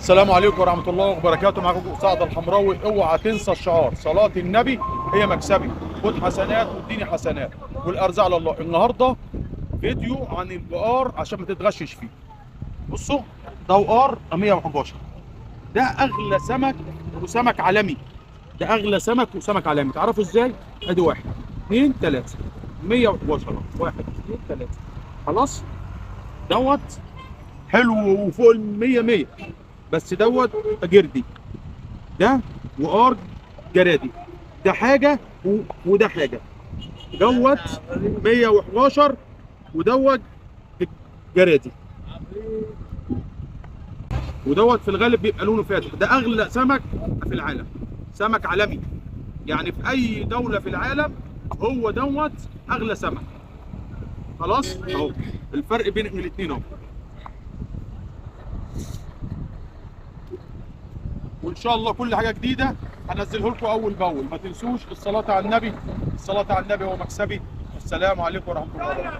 السلام عليكم ورحمة الله وبركاته. معكم سعد الحمراوي. اوعى تنسى الشعار صلاة النبي هي مكسبي، خد حسنات واديني حسنات والارزاق على الله. النهارده فيديو عن البقار عشان ما تتغشش فيه. بصوا، ده بقار 111، ده اغلى سمك وسمك عالمي. ده اغلى سمك وسمك عالمي. تعرفوا ازاي؟ ادي 1 2 3 111 أهو. 1 2 3 خلاص. دوت حلو وفوق ال 100 بس دوت جردي، ده وقار جرادي. ده حاجه وده حاجه. دوت 111 ودوت جرادي، ودوت في الغالب بيبقى لونه فاتح. ده اغلى سمك في العالم، سمك عالمي، يعني في اي دوله في العالم هو دوت اغلى سمك. خلاص اهو الفرق بين الاثنين اهو. وان شاء الله كل حاجه جديده هنزله لكم اول باول. ما تنسوش الصلاه على النبي، الصلاه على النبي هو مكسبي. السلام عليكم ورحمه الله وبركاته.